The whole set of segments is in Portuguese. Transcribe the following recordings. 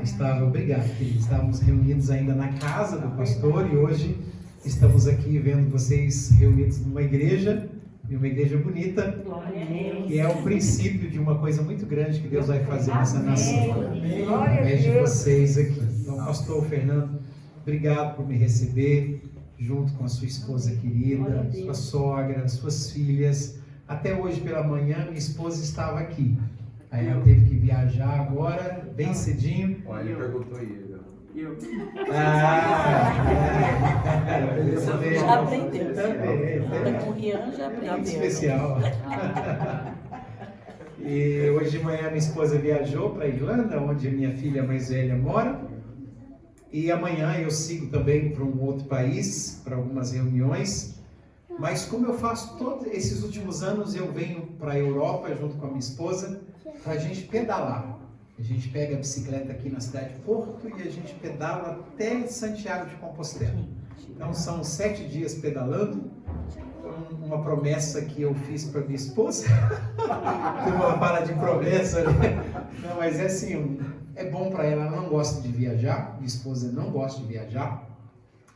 Gustavo, obrigado, querido. Estávamos reunidos ainda na casa do pastor e hoje estamos aqui vendo vocês reunidos numa igreja, e uma igreja bonita, que é o princípio de uma coisa muito grande que Deus vai fazer nessa nação, através de vocês aqui. Então, pastor Fernando, obrigado por me receber, junto com a sua esposa querida, sua sogra, suas filhas. Até hoje pela manhã, minha esposa estava aqui. Aí ela teve que viajar agora, bem cedinho. Olha, ele perguntou aí. Já aprendeu. Com o Rian já aprendeu. Muito especial. E hoje de manhã minha esposa viajou para a Irlanda, onde minha filha mais velha mora. E amanhã eu sigo também para um outro país, para algumas reuniões. Mas como eu faço todos esses últimos anos, eu venho para a Europa junto com a minha esposa para a gente pedalar. A gente pega a bicicleta aqui na cidade de Porto e a gente pedala até Santiago de Compostela. Então são 7 dias pedalando. Uma promessa que eu fiz para minha esposa. Uma fala de promessa, né? Não, mas é assim, é bom para ela. Ela não gosta de viajar. Minha esposa não gosta de viajar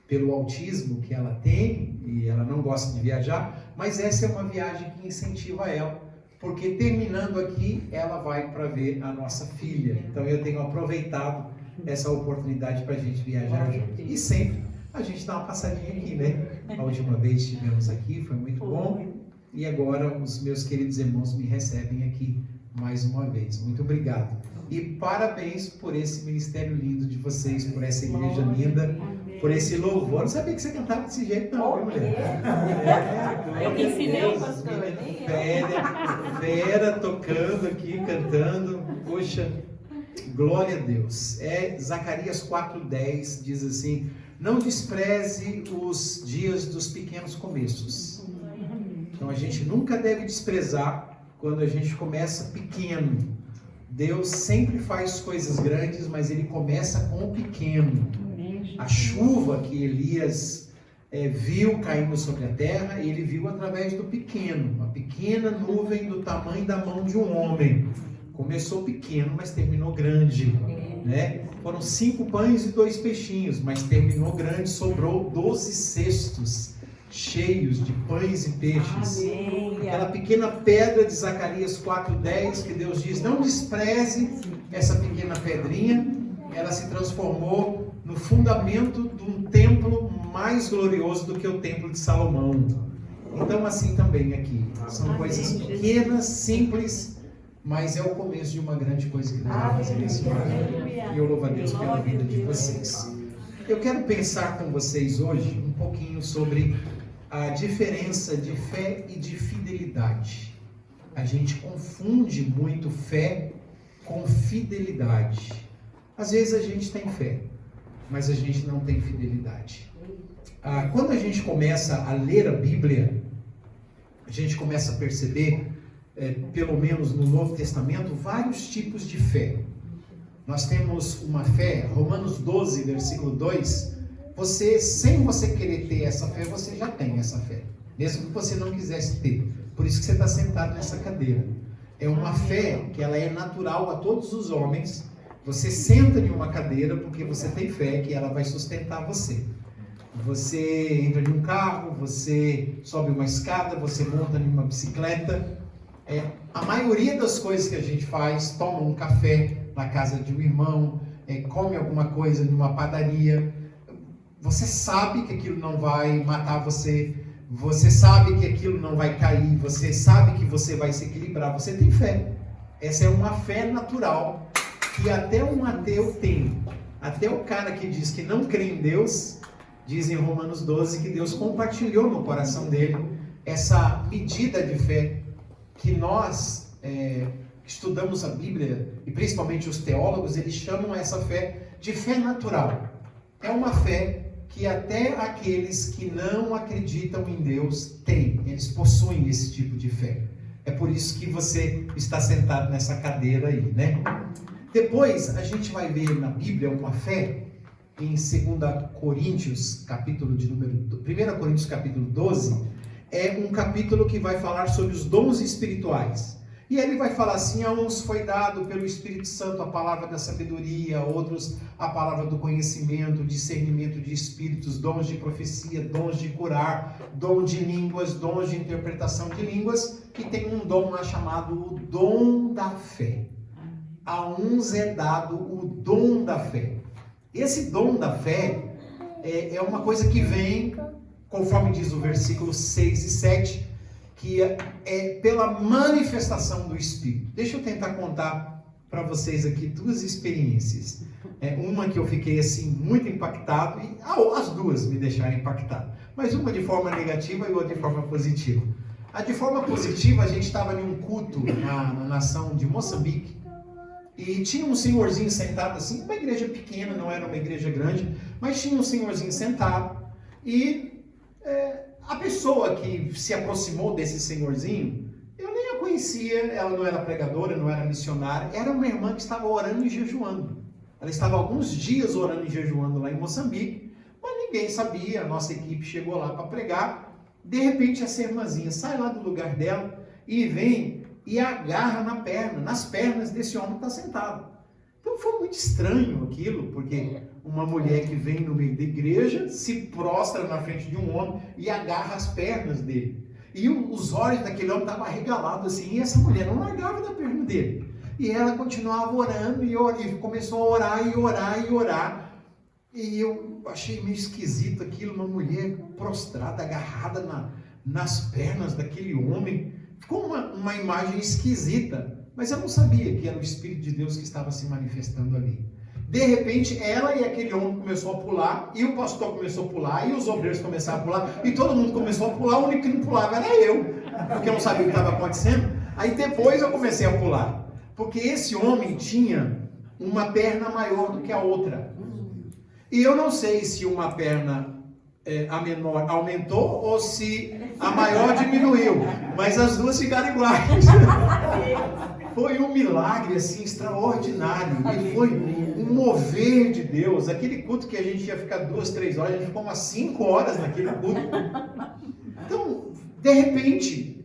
pelo autismo que ela tem e ela não gosta de viajar. Mas essa é uma viagem que incentiva ela. Porque terminando aqui, ela vai para ver a nossa filha. Então eu tenho aproveitado essa oportunidade para a gente viajar junto. E sempre a gente dá uma passadinha aqui, né? A última vez estivemos aqui, foi muito bom. E agora os meus queridos irmãos me recebem aqui mais uma vez. Muito obrigado. E parabéns por esse ministério lindo de vocês, por essa igreja linda, por esse louvor. Eu não sabia que você cantava desse jeito, não, viu, mulher? Eu que ensinei, pastor. Vera tocando aqui, cantando. Poxa, glória a Deus. Zacarias 4:10 diz assim: não despreze os dias dos pequenos começos. Então a gente nunca deve desprezar quando a gente começa pequeno. Deus sempre faz coisas grandes, mas Ele começa com o pequeno. A chuva que Elias viu caindo sobre a terra, ele viu através do pequeno, uma pequena nuvem do tamanho da mão de um homem. Começou pequeno, mas terminou grande, né? Foram 5 pães e 2 peixinhos, mas terminou grande, sobrou 12 cestos cheios de pães e peixes. Aquela pequena pedra de Zacarias 4:10, que Deus diz, não despreze essa pequena pedrinha, ela se transformou no fundamento de um templo mais glorioso do que o templo de Salomão. Então assim também aqui, são coisas pequenas, simples, mas é o começo de uma grande coisa que Deus vai fazer nesse ano. E eu louvo a Deus pela vida de vocês. Eu quero pensar com vocês hoje um pouquinho sobre a diferença de fé e de fidelidade. A gente confunde muito fé com fidelidade. Às vezes a gente tem fé, mas a gente não tem fidelidade. Quando a gente começa a ler a Bíblia, a gente começa a perceber, pelo menos no Novo Testamento, vários tipos de fé. Nós temos uma fé, Romanos 12, versículo 2, sem você querer ter essa fé, você já tem essa fé, mesmo que você não quisesse ter. Por isso que você está sentado nessa cadeira. É uma fé que ela é natural a todos os homens. Você senta em uma cadeira porque você tem fé que ela vai sustentar você. Você entra em um carro, você sobe uma escada, você monta em uma bicicleta. A maioria das coisas que a gente faz, toma um café na casa de um irmão, come alguma coisa numa padaria. Você sabe que aquilo não vai matar você, você sabe que aquilo não vai cair, você sabe que você vai se equilibrar, você tem fé. Essa é uma fé natural que até um ateu tem. Até o cara que diz que não crê em Deus, diz em Romanos 12 que Deus compartilhou no coração dele essa medida de fé que nós estudamos a Bíblia, e principalmente os teólogos, eles chamam essa fé de fé natural. É uma fé que até aqueles que não acreditam em Deus têm, eles possuem esse tipo de fé. É por isso que você está sentado nessa cadeira aí, né? Depois a gente vai ver na Bíblia uma fé em 2 Coríntios, 1 Coríntios capítulo 12, é um capítulo que vai falar sobre os dons espirituais. E ele vai falar assim: a uns foi dado pelo Espírito Santo a palavra da sabedoria, a outros a palavra do conhecimento, discernimento de espíritos, dons de profecia, dons de curar, dom de línguas, dons de interpretação de línguas, e tem um dom lá chamado o dom da fé. A uns é dado o dom da fé. Esse dom da fé é uma coisa que vem, conforme diz o versículo 6 e 7, que é pela manifestação do Espírito. Deixa eu tentar contar para vocês aqui duas experiências. Uma que eu fiquei assim muito impactado, e as duas me deixaram impactado. Mas uma de forma negativa e outra de forma positiva. A de forma positiva, a gente estava em um culto na nação de Moçambique, e tinha um senhorzinho sentado assim, uma igreja pequena, não era uma igreja grande, mas tinha um senhorzinho sentado, e a pessoa que se aproximou desse senhorzinho, eu nem a conhecia, ela não era pregadora, não era missionária, era uma irmã que estava orando e jejuando. Ela estava alguns dias orando e jejuando lá em Moçambique, mas ninguém sabia, a nossa equipe chegou lá para pregar. De repente essa irmãzinha sai lá do lugar dela e vem e agarra nas pernas desse homem que está sentado. Então foi muito estranho aquilo, porque uma mulher que vem no meio da igreja se prostra na frente de um homem e agarra as pernas dele. E os olhos daquele homem estavam arregalados assim, e essa mulher não largava da perna dele. E ela continuava orando e começou a orar e orar e orar. E eu achei meio esquisito aquilo, uma mulher prostrada, agarrada nas pernas daquele homem. Ficou uma imagem esquisita, mas eu não sabia que era o Espírito de Deus que estava se manifestando ali. De repente, ela e aquele homem começou a pular, e o pastor começou a pular, e os obreiros começaram a pular, e todo mundo começou a pular, o único que não pulava era eu, porque eu não sabia o que estava acontecendo. Aí depois eu comecei a pular, porque esse homem tinha uma perna maior do que a outra. E eu não sei se uma perna, a menor, aumentou ou se a maior diminuiu, mas as duas ficaram iguais. Foi um milagre assim extraordinário, e foi um mover de Deus. Aquele culto que a gente ia ficar 2, 3 horas, a gente ficou umas 5 horas naquele culto. Então, de repente,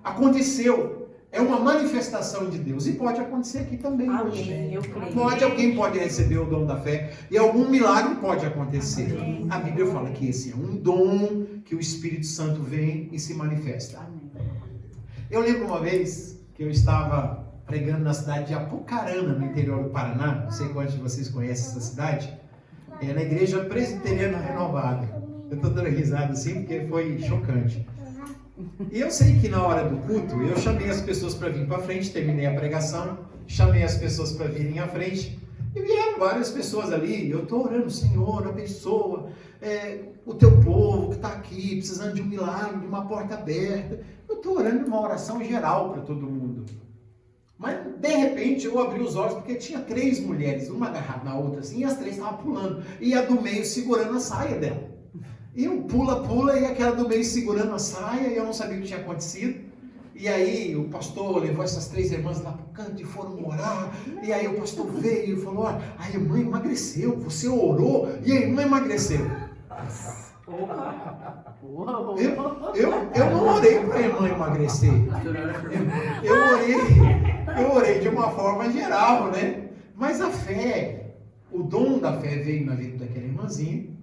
aconteceu. É uma manifestação de Deus, e pode acontecer aqui também hoje. Alguém pode receber o dom da fé, e algum milagre pode acontecer. Amém. A Bíblia fala que esse é um dom que o Espírito Santo vem e se manifesta. Amém. Eu lembro uma vez que eu estava pregando na cidade de Apucarana, no interior do Paraná. Não sei quantos de vocês conhecem essa cidade. É na Igreja Presbiteriana Renovada. Eu estou dando risada assim porque foi chocante. E eu sei que na hora do culto, eu chamei as pessoas para vir para frente, terminei a pregação, chamei as pessoas para virem à frente, e vieram várias pessoas ali. Eu estou orando: Senhor, abençoa o teu povo que está aqui, precisando de um milagre, de uma porta aberta. Eu estou orando uma oração geral para todo mundo. Mas, de repente, eu abri os olhos, porque tinha 3 mulheres, uma agarrada na outra, assim, e as 3 estavam pulando, e a do meio segurando a saia dela. E um pula, e aquela do meio segurando a saia, e eu não sabia o que tinha acontecido. E aí o pastor levou essas 3 irmãs lá para o canto e foram orar. E aí o pastor veio e falou: a irmã emagreceu, você orou e a irmã emagreceu. Eu não orei para a irmã emagrecer. Eu orei de uma forma geral, né? Mas a fé, o dom da fé veio na vida daquela irmãzinha.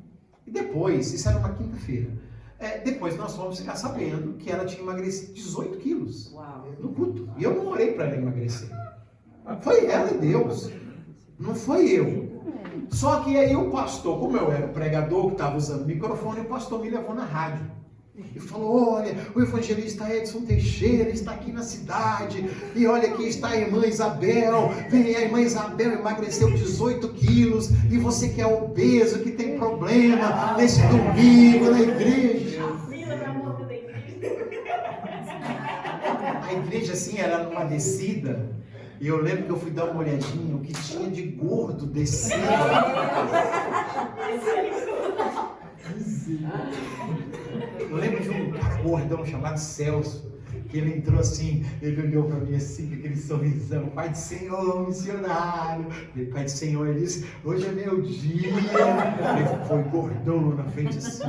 E depois, isso era uma quinta-feira, depois nós fomos ficar sabendo que ela tinha emagrecido 18 quilos no culto. E eu não orei para ela emagrecer. Foi ela e Deus, não foi eu. Só que aí o pastor, como eu era o pregador que estava usando o microfone, o pastor me levou na rádio. E falou: olha, o evangelista Edson Teixeira está aqui na cidade, e olha, aqui está a irmã Isabel. Vem, a irmã Isabel emagreceu 18 quilos, e você que é obeso, que tem problema, nesse domingo na igreja. A igreja assim era numa descida, e eu lembro que eu fui dar uma olhadinha, o que tinha de gordo descendo. Eu lembro de um cara gordão chamado Celso, que ele entrou assim, ele olhou para mim assim, com aquele sorrisão: Pai do Senhor, missionário. E Pai do Senhor, ele disse: hoje é meu dia. Ele foi gordão na frente assim.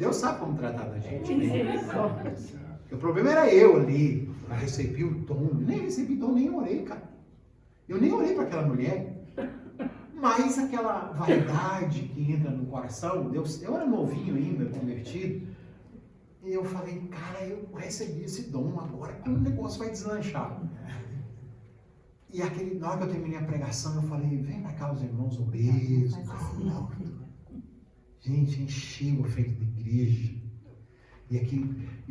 Deus sabe como tratar da gente. Né? O problema era eu ali. Eu recebi o dom. Nem recebi dom, nem orei, cara. Eu nem orei para aquela mulher. Mas aquela vaidade que entra no coração, Deus, eu era novinho ainda, convertido. E eu falei, cara, eu recebi esse dom, agora como o negócio vai deslanchar? E na hora que eu terminei a pregação, eu falei, vem pra cá os irmãos obesos. Gente, encheu o feito da igreja. E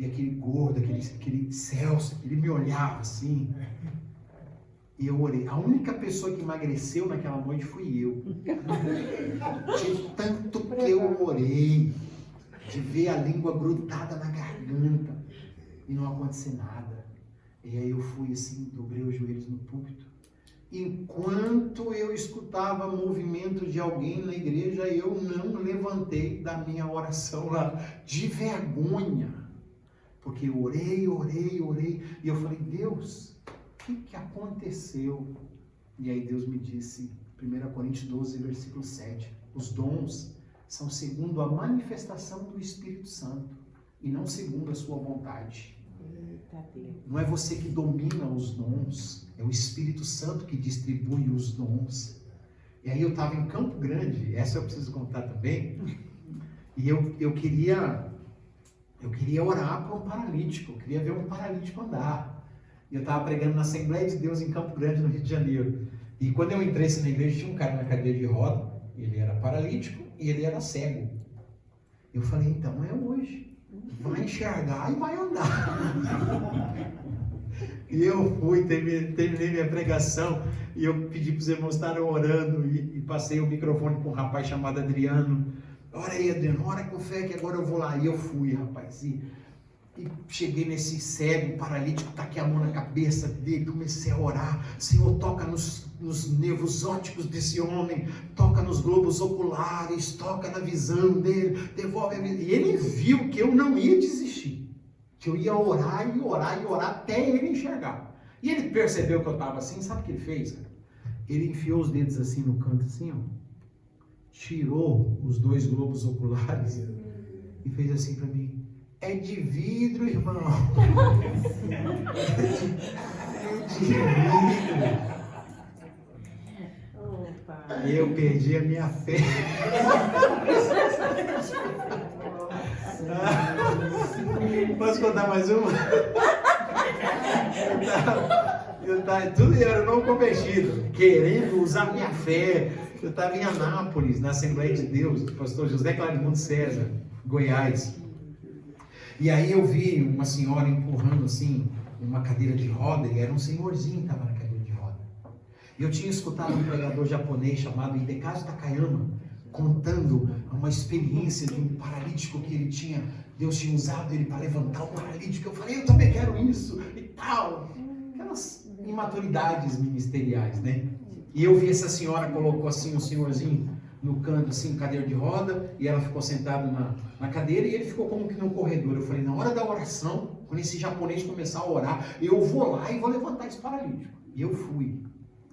aquele gordo, aquele Celso, ele me olhava assim. E eu orei. A única pessoa que emagreceu naquela noite fui eu. De tanto que eu orei. De ver a língua grudada na garganta e não acontecer nada. E aí eu fui assim, dobrei os joelhos no púlpito. Enquanto eu escutava movimento de alguém na igreja, eu não levantei da minha oração lá, de vergonha. Porque eu orei, e eu falei, Deus, o que aconteceu? E aí Deus me disse, 1 Coríntios 12, versículo 7, os dons são segundo a manifestação do Espírito Santo e não segundo a sua vontade. Não é você que domina os dons, é o Espírito Santo que distribui os dons. E aí eu estava em Campo Grande, essa eu preciso contar também, e eu queria orar para um paralítico, eu queria ver um paralítico andar. E eu estava pregando na Assembleia de Deus em Campo Grande, no Rio de Janeiro. E quando eu entrei na igreja, tinha um cara na cadeira de roda, ele era paralítico e ele era cego. Eu falei, então é hoje. Vai enxergar e vai andar. E eu fui, terminei minha pregação e eu pedi para os irmãos estarem orando e passei o microfone para um rapaz chamado Adriano. Ora aí, Adriano, ora com fé que agora eu vou lá. E eu fui, rapaz. E cheguei nesse cego, paralítico, taquei a mão na cabeça dele, comecei a orar. Senhor, toca nos nervos ópticos desse homem, toca nos globos oculares, toca na visão dele, devolve a visão. E ele viu que eu não ia desistir, que eu ia orar e orar e orar até ele enxergar. E ele percebeu que eu estava assim, sabe o que ele fez? Ele enfiou os dedos assim no canto, assim, ó, tirou os 2 globos oculares e fez assim para mim. É de vidro, irmão. É de vidro. Eu perdi a minha fé. Posso contar mais uma? Eu era novo convertido, querendo usar minha fé. Eu estava em Anápolis, na Assembleia de Deus, do pastor José Clarimundo César, Goiás. E aí eu vi uma senhora empurrando assim, uma cadeira de roda, e era um senhorzinho que estava na cadeira de roda. Eu tinha escutado um pregador japonês chamado Hidekazu Takayama, contando uma experiência de um paralítico que Deus tinha usado ele para levantar o paralítico. Eu falei, eu também quero isso, e tal. Aquelas imaturidades ministeriais, né? E eu vi essa senhora, colocou assim um senhorzinho no canto, assim, cadeira de roda, e ela ficou sentada na cadeira, e ele ficou como que no corredor. Eu falei, na hora da oração, quando esse japonês começar a orar, eu vou lá e vou levantar esse paralítico. E eu fui.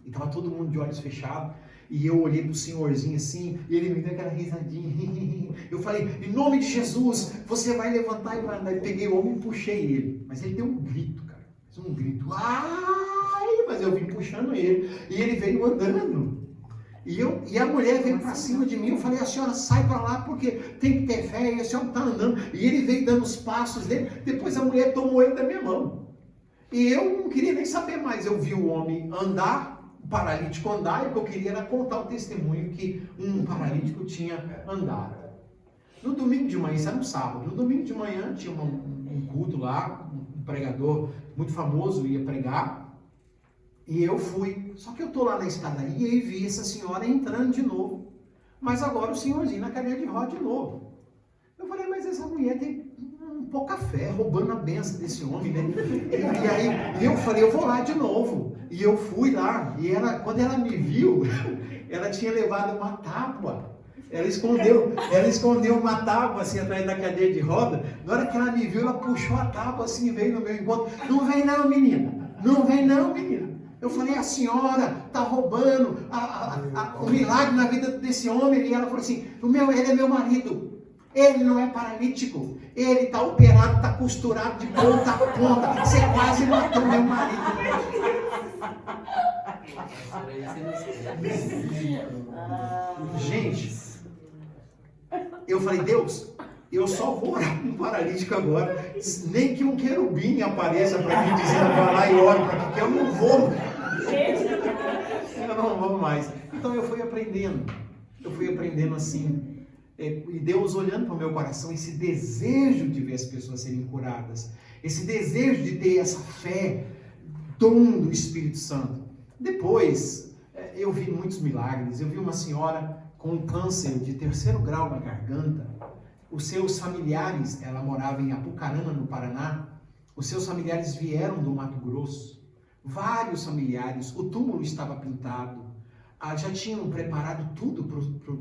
E estava todo mundo de olhos fechados, e eu olhei pro senhorzinho assim, e ele me deu aquela risadinha. Eu falei, em nome de Jesus, você vai levantar e vai andar. Eu peguei o homem e puxei ele. Mas ele deu um grito, cara. Um grito. Ai! Mas eu vim puxando ele. E ele veio andando. E a mulher veio para cima de mim, eu falei, a senhora sai para lá porque tem que ter fé, e a senhora está andando. E ele veio dando os passos dele, depois a mulher tomou ele da minha mão. E eu não queria nem saber mais, eu vi o homem andar, o paralítico andar, e o que eu queria era contar o testemunho que um paralítico tinha andado. No domingo de manhã, isso era um sábado, no domingo de manhã tinha um culto lá, um pregador muito famoso ia pregar. E eu fui, só que eu estou lá na escadaria e vi essa senhora entrando de novo. Mas agora o senhorzinho na cadeira de roda de novo. Eu falei, mas essa mulher tem pouca fé, roubando a benção desse homem, né? E aí eu falei, eu vou lá de novo. E eu fui lá, e quando ela me viu, ela tinha levado uma tábua. Ela escondeu uma tábua assim atrás da cadeira de roda. Na hora que ela me viu, ela puxou a tábua assim e veio no meu encontro. Não vem não, menina. Não vem não, menina. Eu falei, a senhora está roubando o milagre na vida desse homem. E ela falou assim, ele é meu marido. Ele não é paralítico. Ele está operado, está costurado de ponta a ponta. Você quase matou meu marido. Gente, eu falei, Deus, eu só vou orar com um paralítico agora. Nem que um querubim apareça para mim dizendo, vai lá e ore para mim, que eu não vou. Eu não vou mais. Então eu fui aprendendo assim. E Deus olhando para o meu coração, esse desejo de ver as pessoas serem curadas, esse desejo de ter essa fé, dom do Espírito Santo. Depois, eu vi muitos milagres. Eu vi uma senhora com um câncer de 3º grau na garganta. Os seus familiares, ela morava em Apucarana, no Paraná, os seus familiares vieram do Mato Grosso. Vários familiares, o túmulo estava pintado. Já tinham preparado tudo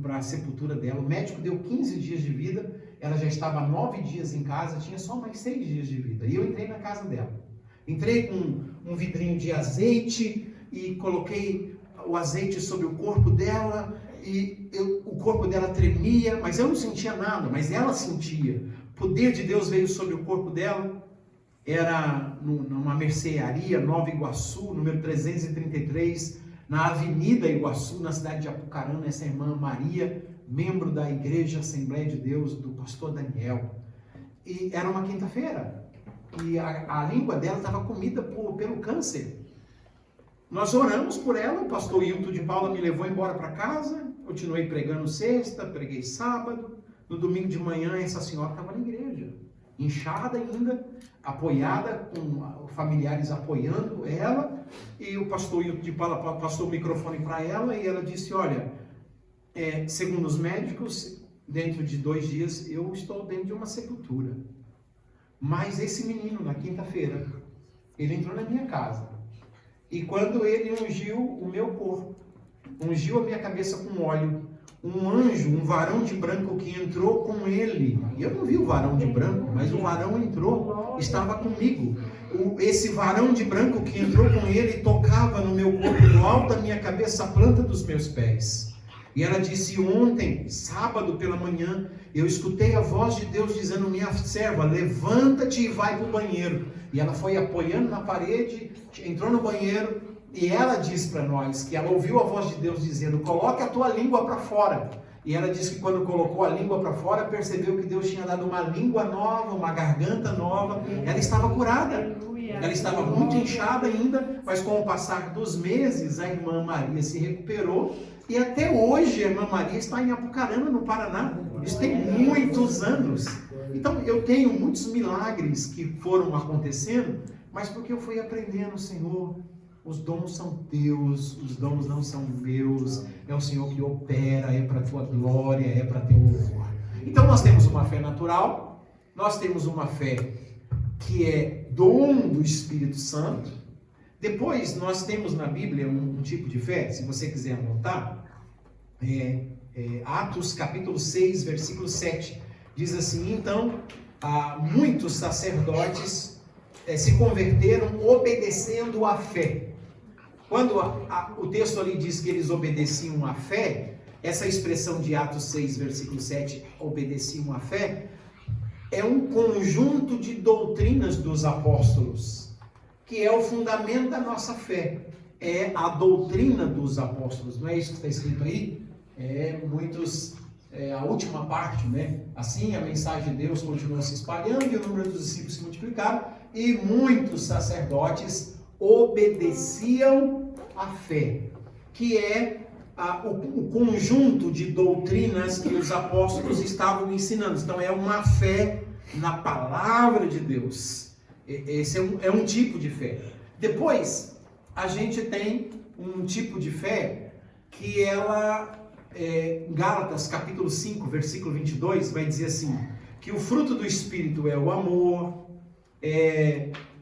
para a sepultura dela. O médico deu 15 dias de vida, ela já estava 9 dias em casa, tinha só mais 6 dias de vida. E eu entrei na casa dela. Entrei com um vidrinho de azeite e coloquei o azeite sobre o corpo dela. O corpo dela tremia, mas eu não sentia nada, mas ela sentia. O poder de Deus veio sobre o corpo dela. Era numa mercearia, Nova Iguaçu, número 333, na Avenida Iguaçu, na cidade de Apucarana. Essa irmã Maria, membro da Igreja Assembleia de Deus, do pastor Daniel. E era uma quinta-feira. E a língua dela estava comida pelo câncer. Nós oramos por ela, o pastor Hilton de Paula me levou embora para casa, continuei pregando sexta, preguei sábado. No domingo de manhã, essa senhora estava na igreja, inchada ainda, apoiada, com familiares apoiando ela, e o pastor Hilton de Paula passou o microfone para ela, e ela disse, olha, segundo os médicos, dentro de 2 dias, eu estou dentro de uma sepultura. Mas esse menino, na quinta-feira, ele entrou na minha casa, e quando ele ungiu o meu corpo, ungiu a minha cabeça com óleo, um anjo, um varão de branco que entrou com ele. Eu não vi o varão de branco, mas o varão entrou, estava comigo. Esse varão de branco que entrou com ele tocava no meu corpo, do alto da minha cabeça, a planta dos meus pés. E ela disse, ontem, sábado pela manhã, eu escutei a voz de Deus dizendo, minha serva, levanta-te e vai para o banheiro. E ela foi apoiando na parede, entrou no banheiro, e ela disse para nós que ela ouviu a voz de Deus dizendo, coloque a tua língua para fora. E ela disse que quando colocou a língua para fora, percebeu que Deus tinha dado uma língua nova, uma garganta nova. Ela estava curada. Ela estava muito inchada ainda, mas com o passar dos meses, a irmã Maria se recuperou. E até hoje a irmã Maria está em Apucarana, no Paraná. Isso tem muitos anos. Então eu tenho muitos milagres que foram acontecendo, mas porque eu fui aprendendo, Senhor, os dons são teus, os dons não são meus, é o Senhor que opera, é para a tua glória, é para teu louvor. Então nós temos uma fé natural, nós temos uma fé que é dom do Espírito Santo. Depois nós temos na Bíblia um tipo de fé, se você quiser anotar, Atos capítulo 6, versículo 7, diz assim, então, muitos sacerdotes se converteram obedecendo à fé. Quando o texto ali diz que eles obedeciam à fé, essa expressão de Atos 6, versículo 7, obedeciam à fé, é um conjunto de doutrinas dos apóstolos, que é o fundamento da nossa fé. É a doutrina dos apóstolos, não é isso que está escrito aí? A última parte, né? Assim a mensagem de Deus continua se espalhando e o número dos discípulos se multiplicaram, e muitos sacerdotes obedeciam à fé, que é o conjunto de doutrinas que os apóstolos estavam ensinando. Então é uma fé na palavra de Deus. Esse é um tipo de fé. Depois a gente tem um tipo de fé que Gálatas capítulo 5, versículo 22, vai dizer assim, que o fruto do Espírito é o amor,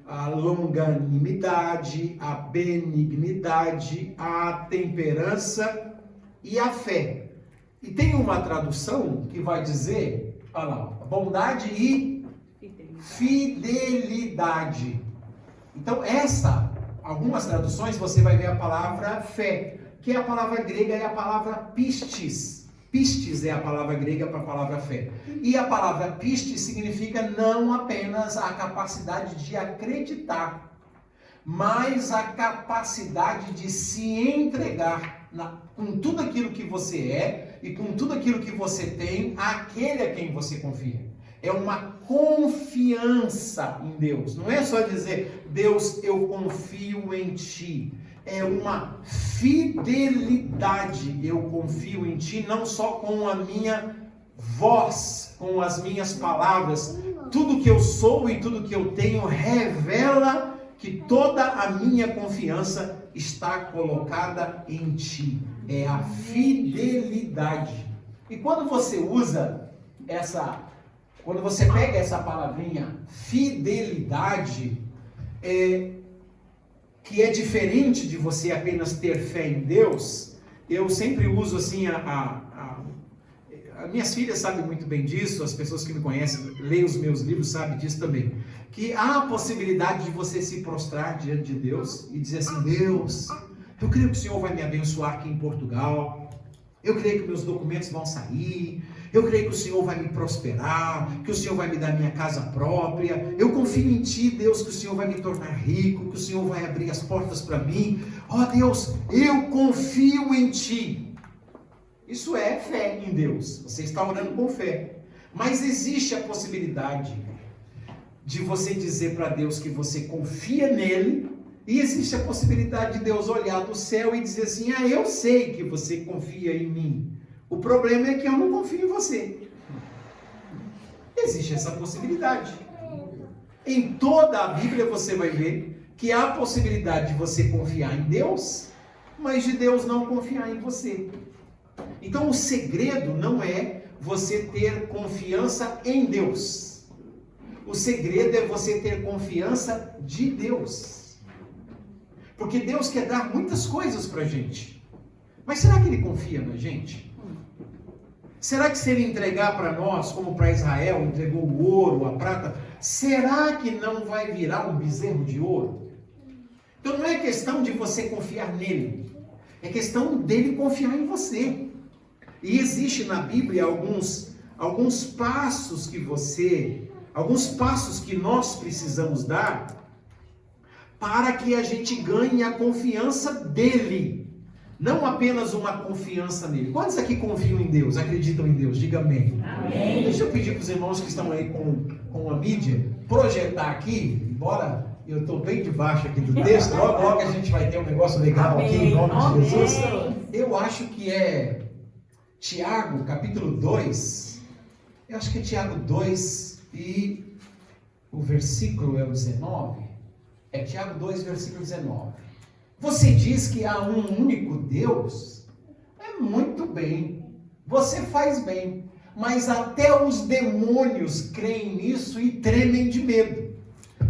a longanimidade, a benignidade, a temperança e a fé. E tem uma tradução que vai dizer, olha lá, bondade e fidelidade. Então algumas traduções você vai ver a palavra fé, que é a palavra grega, é a palavra pistis. Pistes é a palavra grega para a palavra fé. E a palavra pistes significa não apenas a capacidade de acreditar, mas a capacidade de se entregar com tudo aquilo que você é e com tudo aquilo que você tem àquele a quem você confia. É uma confiança em Deus. Não é só dizer, Deus, eu confio em Ti. É uma fidelidade. Eu confio em Ti, não só com a minha voz, com as minhas palavras. Tudo que eu sou e tudo que eu tenho revela que toda a minha confiança está colocada em Ti. É a fidelidade. E quando você usa quando você pega essa palavrinha fidelidade, que é diferente de você apenas ter fé em Deus, eu sempre uso assim, minhas filhas sabem muito bem disso, as pessoas que me conhecem, leem os meus livros, sabem disso também, que há a possibilidade de você se prostrar diante de Deus e dizer assim, Deus, eu creio que o Senhor vai me abençoar aqui em Portugal, eu creio que meus documentos vão sair, eu creio que o Senhor vai me prosperar, que o Senhor vai me dar minha casa própria, eu confio em Ti, Deus, que o Senhor vai me tornar rico, que o Senhor vai abrir as portas para mim, Deus, eu confio em Ti. Isso é fé em Deus, você está orando com fé, mas existe a possibilidade de você dizer para Deus que você confia nele, e existe a possibilidade de Deus olhar do céu e dizer assim, eu sei que você confia em mim, o problema é que eu não confio em você. Existe essa possibilidade. Em toda a Bíblia você vai ver que há a possibilidade de você confiar em Deus, mas de Deus não confiar em você. Então o segredo não é você ter confiança em Deus. O segredo é você ter confiança de Deus. Porque Deus quer dar muitas coisas para a gente. Mas será que Ele confia na gente? Será que se Ele entregar para nós, como para Israel, entregou o ouro, a prata, será que não vai virar um bezerro de ouro? Então não é questão de você confiar nele. É questão dele confiar em você. E existe na Bíblia alguns passos que nós precisamos dar para que a gente ganhe a confiança dele. Não apenas uma confiança nele. Quantos aqui confiam em Deus, acreditam em Deus? Diga amém. Amém. Deixa eu pedir para os irmãos que estão aí com a mídia, projetar aqui, embora eu estou bem debaixo aqui do texto, logo a gente vai ter um negócio legal aqui, em nome de Jesus. Eu acho que é Tiago, capítulo 2, eu acho que é Tiago 2 e o versículo é o 19, é Tiago 2, versículo 19. Você diz que há um único Deus, muito bem, você faz bem, mas até os demônios creem nisso e tremem de medo.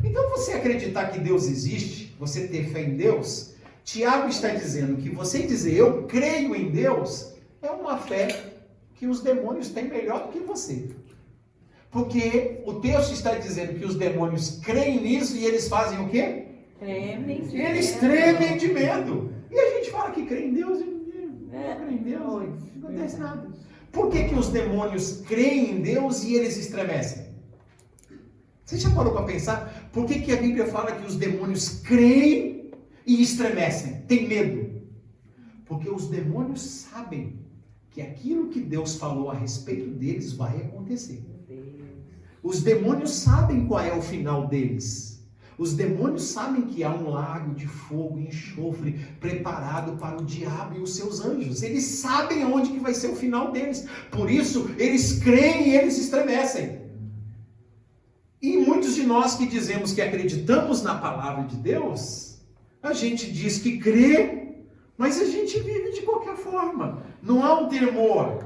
Então você acreditar que Deus existe, você ter fé em Deus, Tiago está dizendo que você dizer eu creio em Deus, é uma fé que os demônios têm melhor do que você. Porque o texto está dizendo que os demônios creem nisso e eles fazem o quê? Eles tremem de medo. E a gente fala que crê em Deus e não crê em Deus, não acontece nada. Por que os demônios creem em Deus e eles estremecem? Você já parou para pensar? Por que a Bíblia fala que os demônios creem e estremecem? Tem medo. Porque os demônios sabem que aquilo que Deus falou a respeito deles vai acontecer. Os demônios sabem qual é o final deles. Os demônios sabem que há um lago de fogo e enxofre preparado para o diabo e os seus anjos. Eles sabem aonde que vai ser o final deles. Por isso, eles creem e eles estremecem. E muitos de nós que dizemos que acreditamos na palavra de Deus, a gente diz que crê, mas a gente vive de qualquer forma. Não há um temor.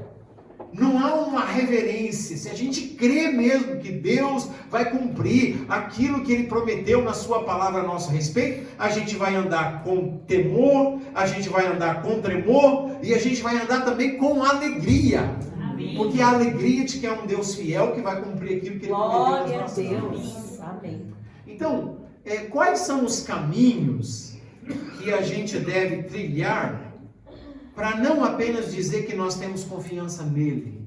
Não há uma reverência. Se a gente crê mesmo que Deus vai cumprir aquilo que Ele prometeu na sua palavra a nosso respeito, a gente vai andar com temor, a gente vai andar com tremor e a gente vai andar também com alegria. Amém. Porque a alegria de que é um Deus fiel que vai cumprir aquilo que Ele prometeu nas nossas vidas. Amém. Então, quais são os caminhos que a gente deve trilhar para não apenas dizer que nós temos confiança nele.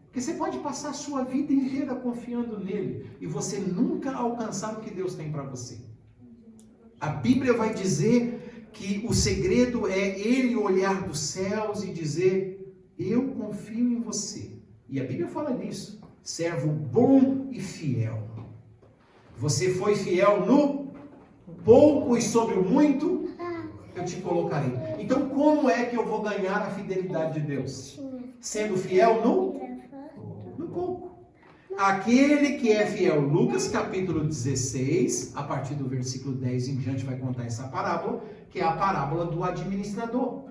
Porque você pode passar a sua vida inteira confiando nele e você nunca alcançar o que Deus tem para você. A Bíblia vai dizer que o segredo é ele olhar dos céus e dizer: eu confio em você. E a Bíblia fala nisso. Servo bom e fiel. Você foi fiel no pouco e sobre o muito, eu te colocarei. Então, como é que eu vou ganhar a fidelidade de Deus? Sendo fiel no pouco. Aquele que é fiel, Lucas capítulo 16, a partir do versículo 10 em diante vai contar essa parábola, que é a parábola do administrador.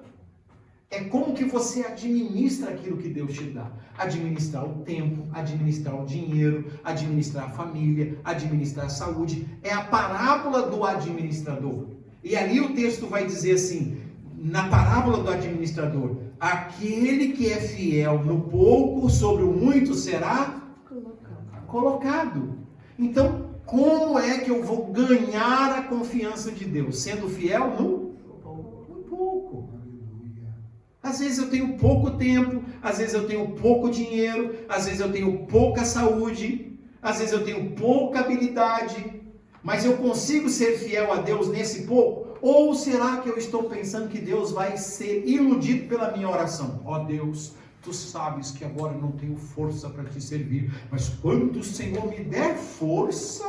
É como que você administra aquilo que Deus te dá. Administrar o tempo, administrar o dinheiro, administrar a família, administrar a saúde. É a parábola do administrador. E ali o texto vai dizer assim, na parábola do administrador: aquele que é fiel no pouco, sobre o muito será colocado. Então, como é que eu vou ganhar a confiança de Deus? Sendo fiel no pouco. Às vezes eu tenho pouco tempo, às vezes eu tenho pouco dinheiro, às vezes eu tenho pouca saúde, às vezes eu tenho pouca habilidade, mas eu consigo ser fiel a Deus nesse pouco? Ou será que eu estou pensando que Deus vai ser iludido pela minha oração? Ó Deus, tu sabes que agora eu não tenho força para te servir, mas quando o Senhor me der força...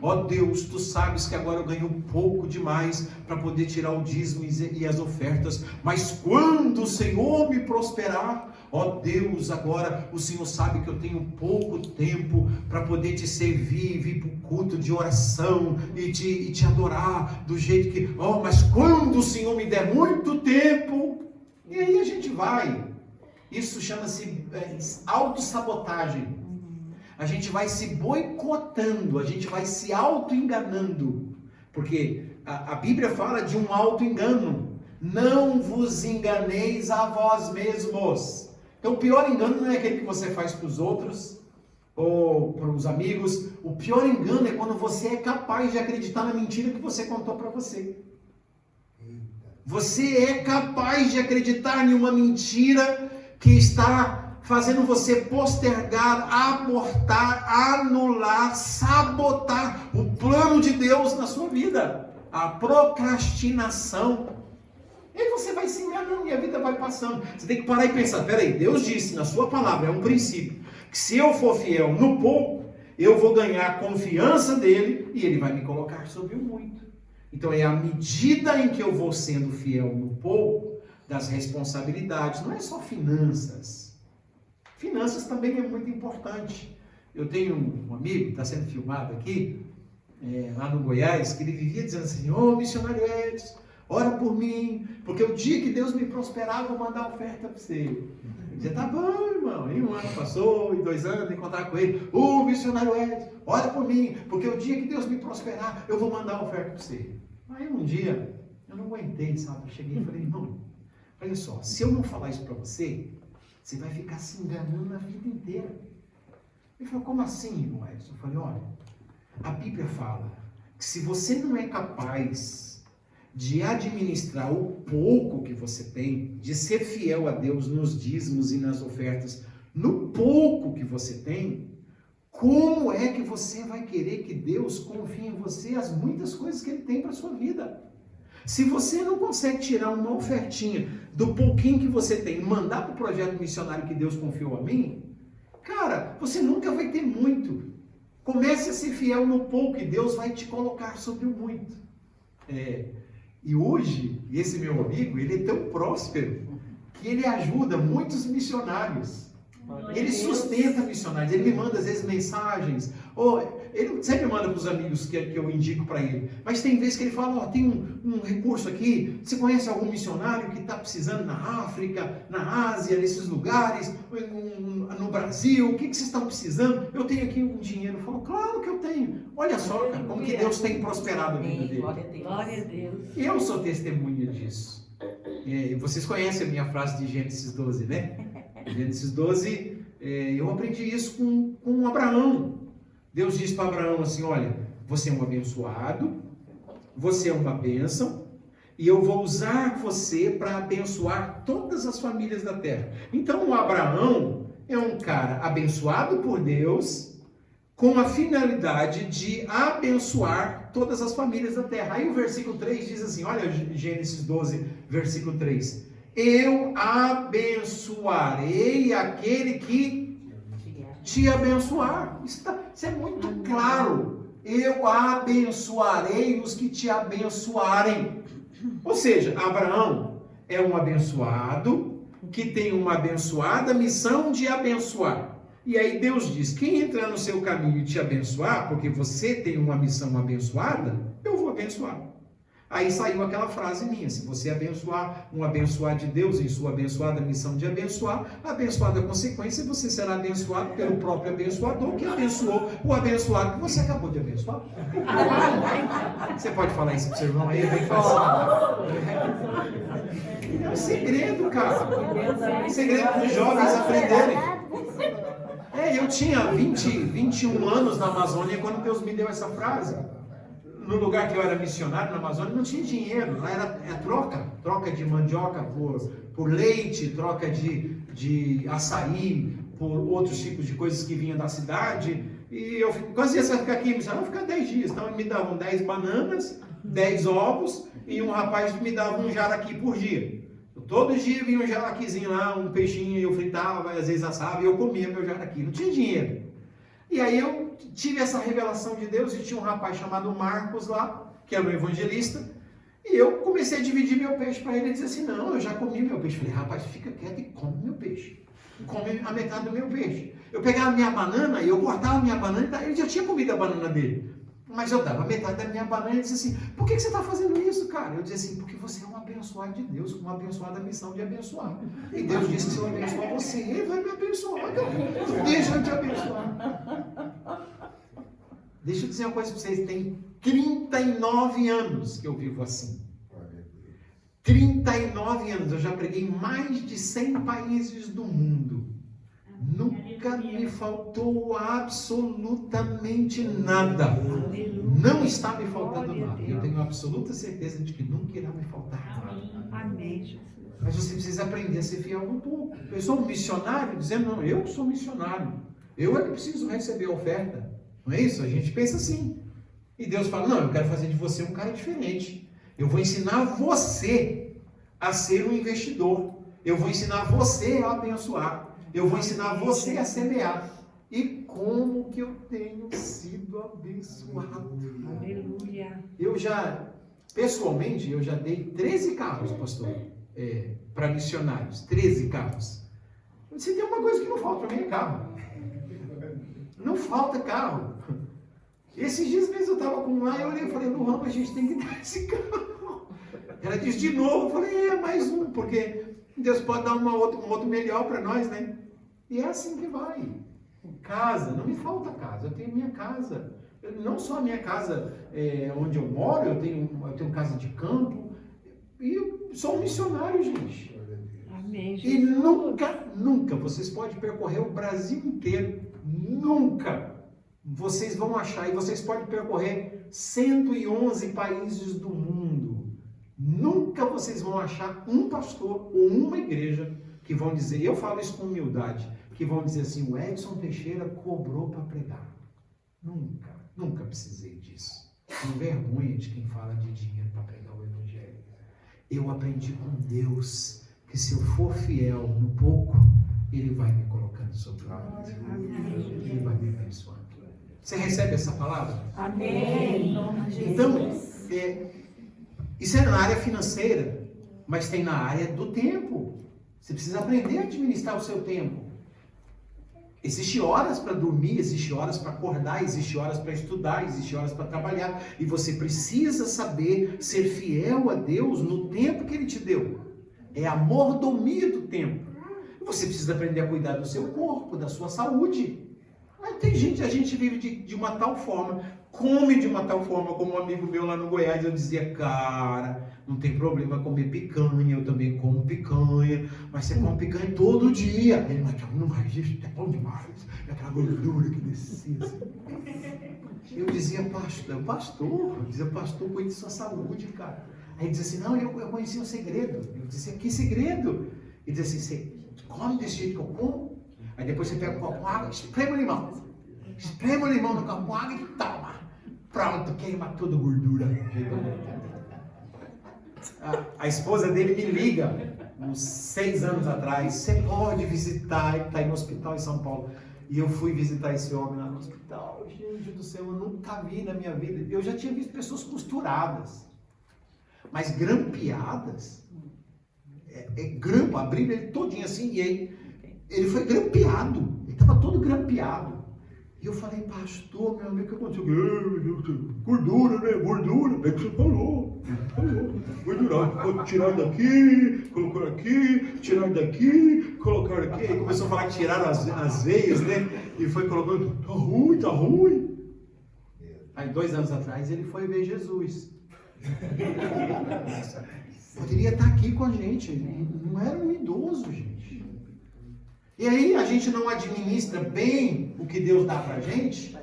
Ó Deus, tu sabes que agora eu ganho pouco demais para poder tirar o dízimo e as ofertas, mas quando o Senhor me prosperar, ó Deus, agora o Senhor sabe que eu tenho pouco tempo para poder te servir, vir para o culto de oração e te adorar do jeito que... mas quando o Senhor me der muito tempo, e aí a gente vai. Isso chama-se autossabotagem. A gente vai se boicotando, a gente vai se auto-enganando. Porque a Bíblia fala de um auto-engano. Não vos enganeis a vós mesmos. Então o pior engano não é aquele que você faz para os outros ou para os amigos. O pior engano é quando você é capaz de acreditar na mentira que você contou para você. Você é capaz de acreditar em uma mentira que está fazendo você postergar, abortar, anular, sabotar o plano de Deus na sua vida. A procrastinação. E aí você vai se enganando e a vida vai passando. Você tem que parar e pensar: peraí, Deus disse na sua palavra, é um princípio, que se eu for fiel no pouco, eu vou ganhar a confiança dele e ele vai me colocar sobre o muito. Então é à medida em que eu vou sendo fiel no pouco, das responsabilidades, não é só finanças. Finanças também é muito importante. Eu tenho um amigo que está sendo filmado aqui, lá no Goiás, que ele vivia dizendo assim: ô missionário Edson, ora por mim, porque o dia que Deus me prosperar, eu vou mandar oferta para você. Eu dizia: tá bom, irmão. E 1 ano passou, e 2 anos, encontrar com ele: ô missionário Edson, ora por mim, porque o dia que Deus me prosperar, eu vou mandar oferta para você. Aí um dia, eu não aguentei, sabe? Eu cheguei e falei: irmão, olha só, se eu não falar isso para você, você vai ficar se enganando a vida inteira. Ele falou: como assim, irmão Edson? Eu falei: olha, a Bíblia fala que se você não é capaz de administrar o pouco que você tem, de ser fiel a Deus nos dízimos e nas ofertas, no pouco que você tem, como é que você vai querer que Deus confie em você as muitas coisas que Ele tem para a sua vida? Se você não consegue tirar uma ofertinha do pouquinho que você tem e mandar para o projeto missionário que Deus confiou a mim, cara, você nunca vai ter muito. Comece a ser fiel no pouco e Deus vai te colocar sobre o muito. E hoje, esse meu amigo, ele é tão próspero que ele ajuda muitos missionários. Ele sustenta missionários, ele me manda às vezes mensagens, ele sempre manda para os amigos que eu indico para ele, mas tem vezes que ele fala: tem um recurso aqui, você conhece algum missionário que está precisando na África, na Ásia, nesses lugares, no Brasil, o que vocês estão precisando? Eu tenho aqui um dinheiro. Eu falo: claro que eu tenho. Olha só, cara, como que Deus tem prosperado a vida dele. Glória a Deus. Eu sou testemunha disso. Vocês conhecem a minha frase de Gênesis 12, né? Gênesis 12, eu aprendi isso com Abraão. Deus disse para Abraão assim: olha, você é um abençoado, você é uma bênção, e eu vou usar você para abençoar todas as famílias da terra. Então o Abraão é um cara abençoado por Deus, com a finalidade de abençoar todas as famílias da terra. Aí o versículo 3 diz assim, olha Gênesis 12, versículo 3. Eu abençoarei aquele que te abençoar. Isso é muito claro. Eu abençoarei os que te abençoarem. Ou seja, Abraão é um abençoado que tem uma abençoada missão de abençoar. E aí Deus diz, quem entrar no seu caminho e te abençoar, porque você tem uma missão abençoada, eu vou abençoar. Aí saiu aquela frase minha, se você abençoar um abençoado de Deus em sua abençoada missão de abençoar, abençoada consequência, você será abençoado pelo próprio abençoador que abençoou o abençoado que você acabou de abençoar. Você pode falar isso para o seu irmão aí, é bem fácil. É um segredo, cara. É um segredo para os jovens aprenderem. Eu tinha 21 anos na Amazônia quando Deus me deu essa frase. No lugar que eu era missionário, na Amazônia, não tinha dinheiro. Lá era troca de mandioca por leite, troca de açaí por outros tipos de coisas que vinham da cidade. E eu quantos dias você vai ficar aqui? Eu vou ficar 10 dias. Então me davam 10 bananas, 10 ovos e um rapaz me dava um jaraqui por dia. Todo dia vinha um jaraquizinho lá, um peixinho, eu fritava, às vezes assava e eu comia meu jaraqui. Não tinha dinheiro. E aí eu tive essa revelação de Deus e tinha um rapaz chamado Marcos lá, que era um evangelista, e eu comecei a dividir meu peixe para ele. Ele disse assim, não, eu já comi meu peixe. Eu falei, rapaz, fica quieto e come meu peixe. Come a metade do meu peixe. Eu pegava minha banana e eu cortava minha banana, ele já tinha comido a banana dele. Mas eu dava metade da minha banana e ele disse assim, por que você está fazendo isso, cara? Eu disse assim, porque você é um abençoado de Deus, com uma abençoada missão de abençoar. E Deus disse que se eu abençoar você, Ele vai me abençoar. Então, deixa eu te abençoar. Deixa eu dizer uma coisa para vocês, tem 39 anos que eu vivo assim. 39 anos, eu já preguei em mais de 100 países do mundo. Nunca me faltou absolutamente nada. Não está me faltando nada. Eu tenho absoluta certeza de que nunca irá me faltar nada. Mas você precisa aprender a ser fiel um pouco. Eu sou um missionário dizendo, não, eu sou missionário. Eu é que preciso receber a oferta. Não é isso? A gente pensa assim. E Deus fala, não, eu quero fazer de você um cara diferente. Eu vou ensinar você a ser um investidor. Eu vou ensinar você a abençoar. Eu vou ensinar você a semear. E como que eu tenho sido abençoado. Aleluia. Pessoalmente, eu já dei 13 carros, pastor, para missionários. 13 carros. Se tem uma coisa que não falta para mim é carro. Não falta carro. Esses dias mesmo eu estava com um lá, eu olhei e falei, no ramo a gente tem que dar esse carro. Ela disse de novo, eu falei, mais um, porque Deus pode dar um outro melhor para nós, né? E é assim que vai. Casa, não me falta casa, eu tenho minha casa. Não só a minha casa onde eu moro, eu tenho casa de campo. E eu sou um missionário, gente. Amém, e nunca, vocês podem percorrer o Brasil inteiro. Nunca vocês vão achar, e vocês podem percorrer 111 países do mundo. Nunca vocês vão achar um pastor ou uma igreja que vão dizer, eu falo isso com humildade, que vão dizer assim, o Edson Teixeira cobrou para pregar. Nunca precisei disso. Tenho vergonha de quem fala de dinheiro para pregar o evangelho. Eu aprendi com Deus que se eu for fiel no pouco, Ele vai me colocando sobre o muito. Ele vai me abençoando. Você recebe essa palavra? Amém. Então, isso é na área financeira, mas tem na área do tempo. Você precisa aprender a administrar o seu tempo. Existem horas para dormir, existem horas para acordar, existem horas para estudar, existem horas para trabalhar. E você precisa saber ser fiel a Deus no tempo que Ele te deu. É a mordomia do tempo. Você precisa aprender a cuidar do seu corpo, da sua saúde. Mas tem gente, a gente vive de uma tal forma, come de uma tal forma, como um amigo meu lá no Goiás, eu dizia, cara, não tem problema comer picanha, eu também como picanha, mas você come picanha todo dia. Ele, mas não mais isso, é bom demais, é aquela gordura que descia. Eu dizia, pastor, cuide de sua saúde, cara. Aí ele disse assim, não, eu conheci um segredo. Eu disse, que segredo? Ele disse assim, você come desse jeito que eu como, aí depois você pega um copo com água, espreme o limão. Espreme o limão no copo com água e toma. Pronto, queima toda a gordura. A esposa dele me liga, uns 6 anos atrás, você pode visitar, ele está aí no hospital em São Paulo. E eu fui visitar esse homem lá no hospital. Gente do céu, eu nunca vi na minha vida. Eu já tinha visto pessoas costuradas. Mas grampeadas, grampo, abriram ele todinho assim, e aí ele foi grampeado, ele estava todo grampeado. E eu falei, pastor, meu amigo, o que aconteceu? Gordura, né? Gordura, é que você falou. Gordura, tirar daqui, colocar aqui, tirar daqui, colocar aqui. Aí começou a falar que tiraram as veias, né? E foi colocando, tá ruim. Aí 2 anos atrás ele foi ver Jesus. Poderia estar aqui com a gente, não era um idoso, gente. E aí a gente não administra bem o que Deus dá pra gente,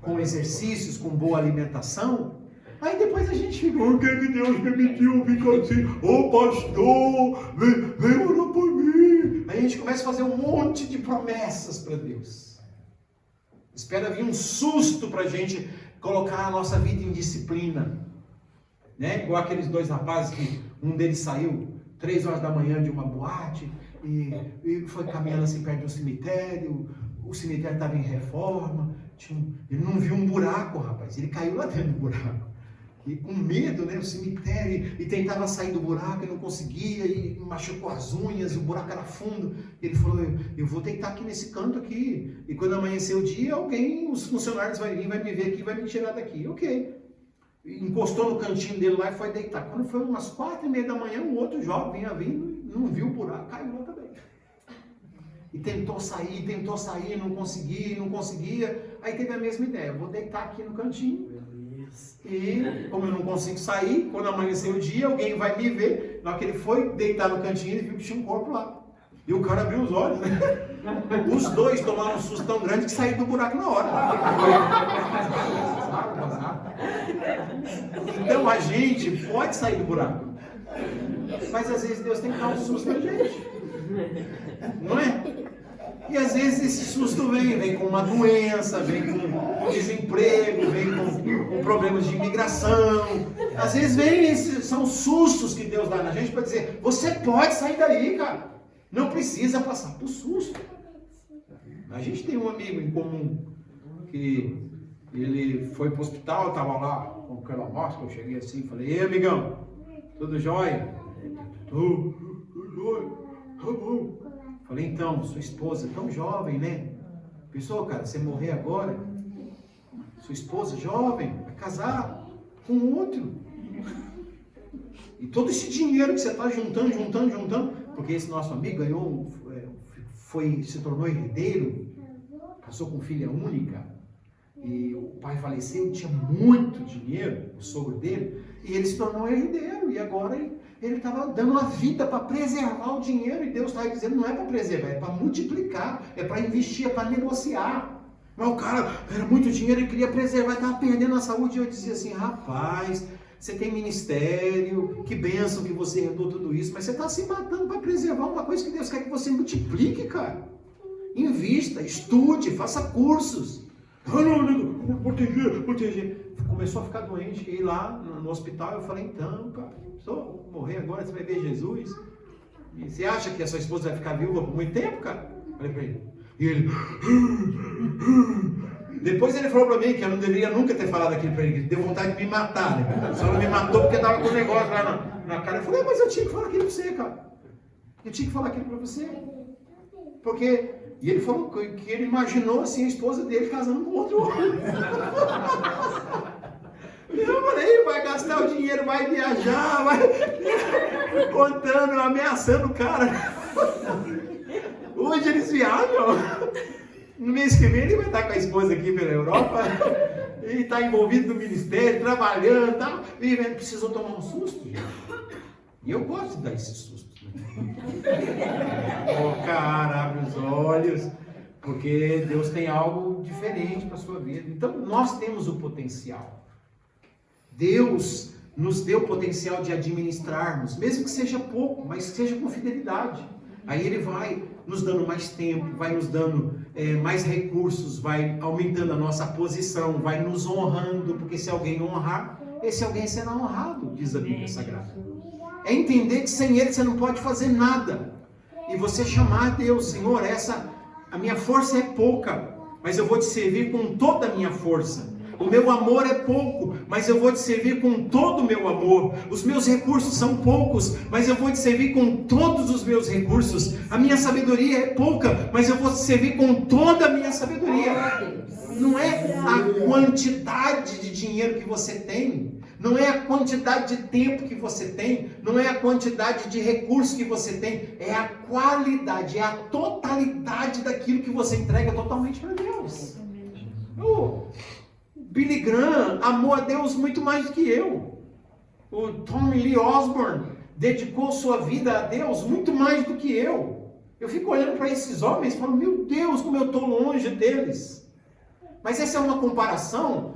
com exercícios, com boa alimentação. Aí depois a gente fica, por que Deus permitiu ficar assim? Ô pastor, vem orar por mim. Aí a gente começa a fazer um monte de promessas para Deus. Espera vir um susto pra gente colocar a nossa vida em disciplina. Né? Igual aqueles 2 rapazes que um deles saiu 3 horas da manhã de uma boate e foi caminhando assim perto de um cemitério. O cemitério estava em reforma, ele não viu um buraco, rapaz, ele caiu lá dentro do buraco. E com medo, né, o cemitério, e tentava sair do buraco e não conseguia, e machucou as unhas, e o buraco era fundo. Ele falou, eu vou deitar aqui nesse canto aqui, e quando amanhecer o dia, os funcionários vai vir, vai me ver aqui, vai me tirar daqui. Ok. Encostou no cantinho dele lá e foi deitar. Quando foi umas 4:30 da manhã, um outro jovem vinha vindo, não viu o buraco, caiu lá também. E tentou sair, não conseguia. Aí teve a mesma ideia, vou deitar aqui no cantinho. E como eu não consigo sair, quando amanhecer o dia, alguém vai me ver. Na hora que ele foi deitar no cantinho, ele viu que tinha um corpo lá. E o cara abriu os olhos, né? Os 2 tomaram um susto tão grande que saíram do buraco na hora. Então a gente pode sair do buraco. Mas às vezes Deus tem que dar um susto na gente. Não é? E às vezes esse susto vem com uma doença, vem com desemprego, vem com problemas de imigração. Às vezes são sustos que Deus dá na gente para dizer, você pode sair daí, cara. Não precisa passar por susto. A gente tem um amigo em comum que ele foi para o hospital, estava lá com aquela máscara, eu cheguei assim e falei, ei amigão, tudo jóia? Tudo jóia, tá bom. Falei, então, sua esposa tão jovem, né? Pensou, cara, você morrer agora? Sua esposa jovem, vai casar com outro. E todo esse dinheiro que você está juntando, porque esse nosso amigo ganhou, se tornou herdeiro, casou com filha única, e o pai faleceu, tinha muito dinheiro, o sogro dele, e ele se tornou herdeiro, e agora ele estava dando uma vida para preservar o dinheiro, e Deus estava dizendo, não é para preservar, é para multiplicar, é para investir, é para negociar. Mas o cara, era muito dinheiro, ele queria preservar, estava perdendo a saúde, e eu dizia assim, rapaz, você tem ministério, que bênção que você herdou tudo isso, mas você está se matando para preservar uma coisa que Deus quer que você multiplique, cara. Invista, estude, faça cursos. Não, proteger. Começou a ficar doente, e ir lá no hospital, eu falei, então, cara, se eu morrer agora, você vai ver Jesus. E você acha que a sua esposa vai ficar viúva por muito tempo, cara? Falei pra ele. E ele... Depois ele falou pra mim que eu não deveria nunca ter falado aquilo pra ele, que deu vontade de me matar, né? Só não me matou porque tava com o negócio lá na cara. Eu falei, mas eu tinha que falar aquilo pra você, cara. Eu tinha que falar aquilo pra você. Porque... E ele falou que ele imaginou assim a esposa dele casando com outro homem. Eu falei, vai gastar o dinheiro, vai viajar, vai contando, ameaçando o cara. Hoje eles viajam. No mês que vem ele vai estar com a esposa aqui pela Europa. Ele está envolvido no ministério, trabalhando, tá? E precisou tomar um susto, gente. E eu gosto de dar esse susto. Oh, cara, abre os olhos, porque Deus tem algo diferente para a sua vida. Então, nós temos o potencial. Deus nos dê o potencial de administrarmos, mesmo que seja pouco, mas que seja com fidelidade. Aí Ele vai nos dando mais tempo, vai nos dando mais recursos, vai aumentando a nossa posição, vai nos honrando, porque se alguém honrar, esse alguém será honrado, diz a Bíblia Sagrada. É entender que sem Ele você não pode fazer nada. E você chamar Deus, Senhor, a minha força é pouca, mas eu vou te servir com toda a minha força. O meu amor é pouco, mas eu vou te servir com todo o meu amor. Os meus recursos são poucos, mas eu vou te servir com todos os meus recursos. A minha sabedoria é pouca, mas eu vou te servir com toda a minha sabedoria. Não é a quantidade de dinheiro que você tem, não é a quantidade de tempo que você tem, não é a quantidade de recursos que você tem, é a qualidade, é a totalidade daquilo que você entrega totalmente para Deus. Billy Graham amou a Deus muito mais do que eu. O Tommy Lee Osborne dedicou sua vida a Deus muito mais do que eu. Eu fico olhando para esses homens e falo, meu Deus, como eu estou longe deles. Mas essa é uma comparação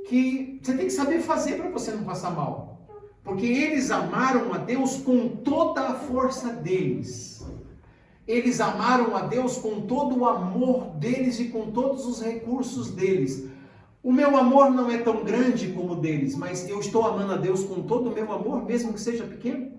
que você tem que saber fazer para você não passar mal. Porque eles amaram a Deus com toda a força deles. Eles amaram a Deus com todo o amor deles e com todos os recursos deles. O meu amor não é tão grande como o deles, mas eu estou amando a Deus com todo o meu amor, mesmo que seja pequeno.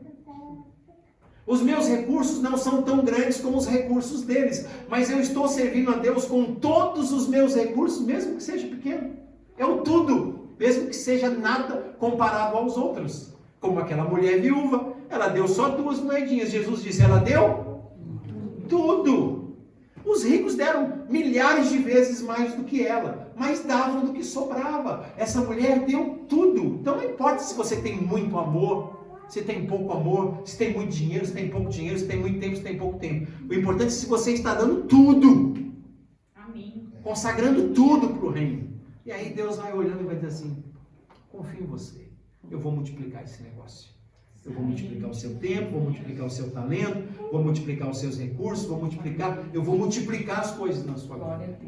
Os meus recursos não são tão grandes como os recursos deles, mas eu estou servindo a Deus com todos os meus recursos, mesmo que seja pequeno. É o tudo, mesmo que seja nada comparado aos outros. Como aquela mulher viúva, ela deu só 2 moedinhas. Jesus disse, ela deu tudo. Os ricos deram milhares de vezes mais do que ela, mas davam do que sobrava. Essa mulher deu tudo. Então não importa se você tem muito amor, se tem pouco amor, se tem muito dinheiro, se tem pouco dinheiro, se tem muito tempo, se tem pouco tempo. O importante é se você está dando tudo. Amém. Consagrando tudo para o reino. E aí Deus vai olhando e vai dizer assim, confio em você. Eu vou multiplicar esse negócio. Eu vou multiplicar o seu tempo, vou multiplicar o seu talento, vou multiplicar os seus recursos, eu vou multiplicar as coisas na sua vida.